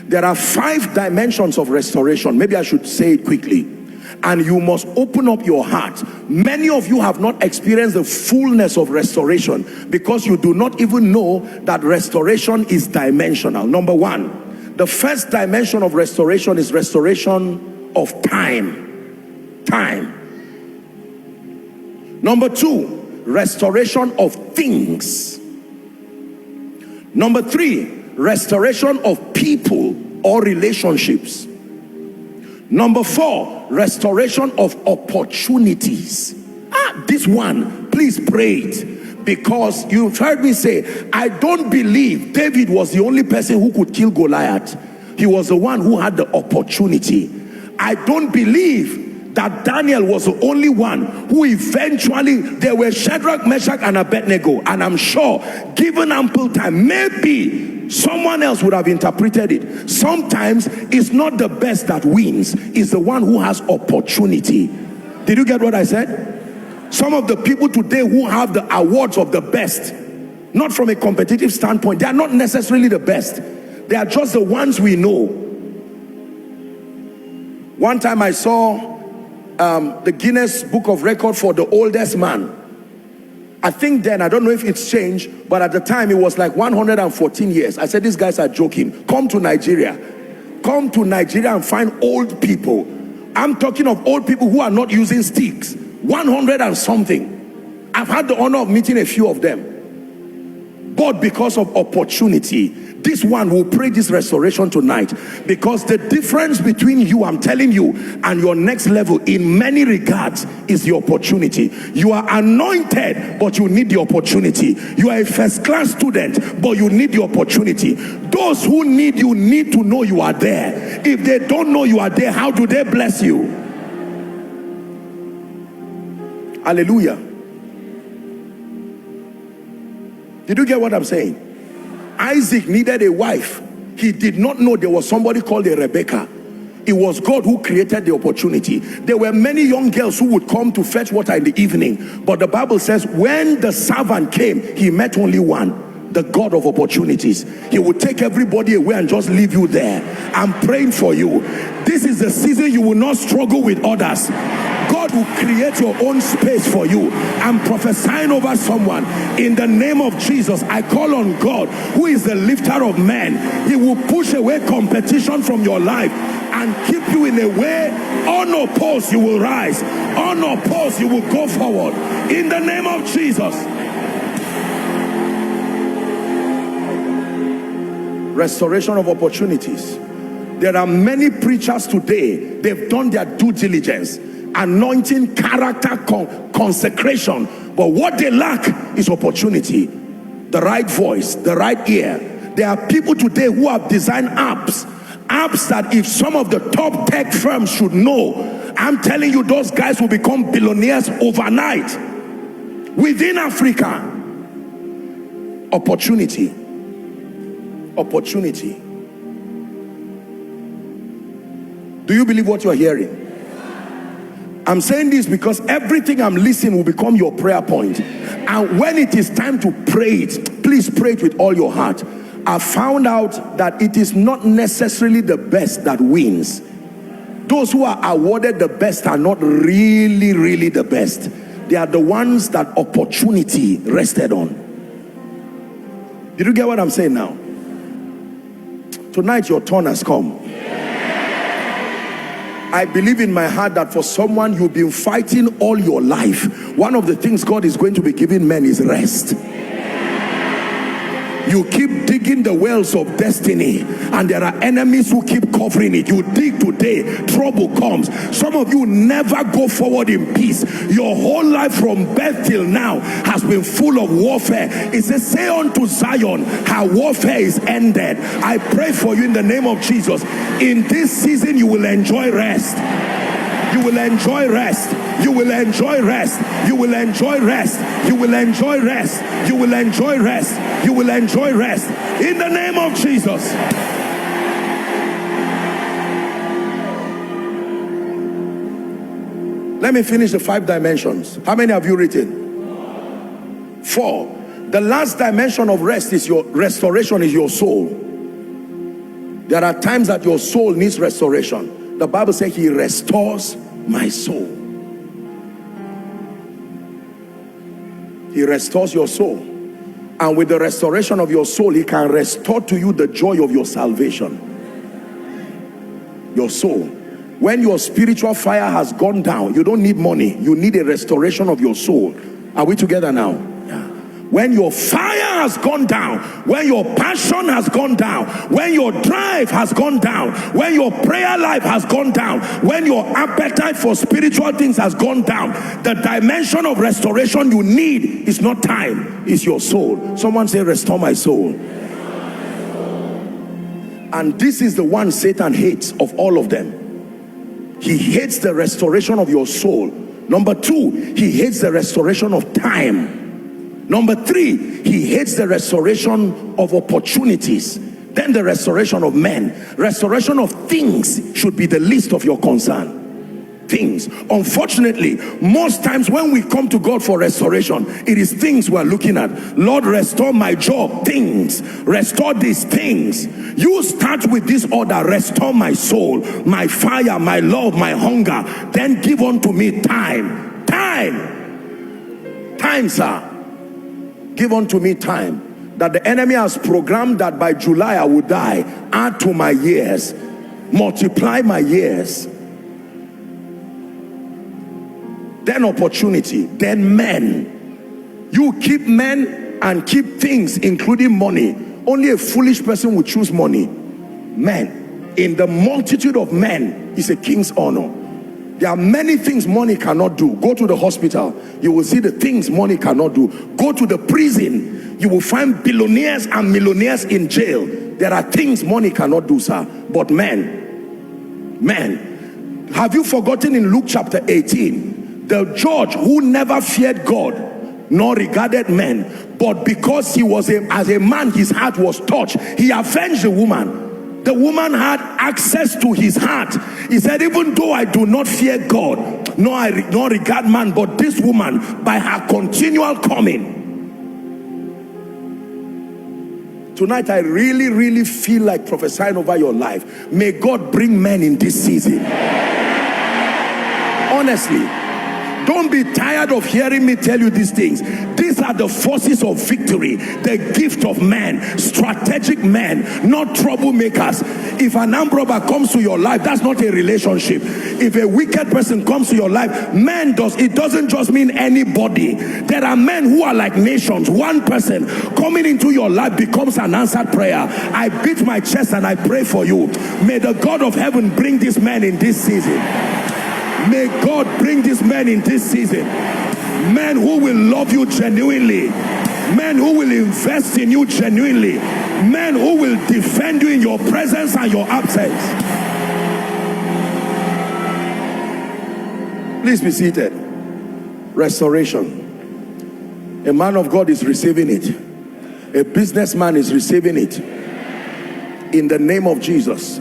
There are 5 dimensions of restoration. Maybe I should say it quickly. And you must open up your heart. Many of you have not experienced the fullness of restoration because you do not even know that restoration is dimensional. Number 1, the first dimension of restoration is restoration of time. Time. Number 2, restoration of things. Number 3, restoration of people or relationships. Number 4, restoration of opportunities. This one, please pray it, because you've heard me say, I don't believe David was the only person who could kill Goliath. He was the one who had the opportunity. I don't believe that Daniel was the only one who eventually, there were Shadrach, Meshach, and Abednego, and I'm sure, given ample time, maybe someone else would have interpreted it. Sometimes it's not the best that wins, it's the one who has opportunity. Did you get what I said? Some of the people today who have the awards of the best, not from a competitive standpoint, they are not necessarily the best. They are just the ones we know. One time I saw the Guinness Book of Record for the oldest man. I think then, I don't know if it's changed, but at the time it was like 114 years. I said, these guys are joking. Come to Nigeria. Come to Nigeria and find old people. I'm talking of old people who are not using sticks. 100 and something. I've had the honor of meeting a few of them. But because of opportunity, this one will pray this restoration tonight, because the difference between you, I'm telling you, and your next level in many regards is the opportunity. You are anointed, but you need the opportunity. You are a first-class student, but you need the opportunity. Those who need you need to know you are there. If they don't know you are there, how do they bless you? Hallelujah. Did you get what I'm saying? Isaac needed a wife. He did not know there was somebody called a Rebecca. It was God who created the opportunity. There were many young girls who would come to fetch water in the evening, but the Bible says when the servant came, he met only one, the God of opportunities. He would take everybody away and just leave you there. I'm praying for you. This is the season you will not struggle with others. God will create your own space for you. I'm prophesying over someone in the name of Jesus. I call on God, who is the lifter of men. He will push away competition from your life and keep you in a way unopposed. You will rise, unopposed you will go forward in the name of Jesus. Restoration of opportunities. There are many preachers today, they've done their due diligence, anointing, character, consecration, but what they lack is opportunity, the right voice, the right ear. There are people today who have designed apps that if some of the top tech firms should know, I'm telling you, those guys will become billionaires overnight within Africa. Opportunity. Do you believe what you are hearing? I'm saying this because everything I'm listening will become your prayer point. And when it is time to pray it, please pray it with all your heart. I found out that it is not necessarily the best that wins. Those who are awarded the best are not really the best. They are the ones that opportunity rested on. Did you get what I'm saying now? Tonight your turn has come. I believe in my heart that for someone you've been fighting all your life, one of the things God is going to be giving men is rest. You keep digging the wells of destiny and there are enemies who keep covering it. You dig today, trouble comes. Some of you never go forward in peace. Your whole life from birth till now has been full of warfare. It says, say unto Zion, her warfare is ended. I pray for you in the name of Jesus. In this season you will enjoy rest. You will enjoy rest. You will enjoy rest. You will enjoy rest. You will enjoy rest. You will enjoy rest. You will enjoy rest. In the name of Jesus. Let me finish the 5 dimensions. How many have you written? 4. The last dimension of rest is your restoration, is your soul. There are times that your soul needs restoration. The Bible says he restores my soul. He restores your soul. And with the restoration of your soul, he can restore to you the joy of your salvation. Your soul. When your spiritual fire has gone down, you don't need money. You need a restoration of your soul. Are we together now? Yeah. When your fire has gone down, when your passion has gone down, when your drive has gone down, when your prayer life has gone down, when your appetite for spiritual things has gone down, the dimension of restoration you need is not time, it's your soul. Someone say, restore my soul. And this is the one Satan hates of all of them. He hates the restoration of your soul. Number two, he hates the restoration of time. Number three, he hates the restoration of opportunities. Then the restoration of men. Restoration of things should be the least of your concern. Things. Unfortunately, most times when we come to God for restoration, it is things we're looking at. Lord, restore my job. Things. Restore these things. You start with this order. Restore my soul, my fire, my love, my hunger. Then give unto me time. Time, sir. Give unto me time. That the enemy has programmed that by July I will die. Add to my years. Multiply my years. Then opportunity, then men. You keep men and keep things, including money. Only a foolish person will choose money. Men. In the multitude of men is a king's honor. There are many things money cannot do. Go to the hospital, you will see the things money cannot do. Go to the prison, you will find billionaires and millionaires in jail. There are things money cannot do, sir. But men. Have you forgotten in Luke chapter 18? The judge who never feared God nor regarded men, but because he was as a man his heart was touched, he avenged the woman. The woman had access to his heart. He said, even though I do not fear God nor regard man, but this woman, by her continual coming. Tonight I really feel like prophesying over your life. May God bring men in this season. Honestly, don't be tired of hearing me tell you these things. These are the forces of victory, the gift of men, strategic men, not troublemakers. If an armed robber comes to your life, that's not a relationship. If a wicked person comes to your life, it doesn't just mean anybody. There are men who are like nations. One person coming into your life becomes an answered prayer. I beat my chest and I pray for you. May the God of heaven bring these men in this season. May God bring these men in this season. Men who will love you genuinely. Men who will invest in you genuinely. Men who will defend you in your presence and your absence. Please be seated. Restoration. A man of God is receiving it. A businessman is receiving it. In the name of Jesus.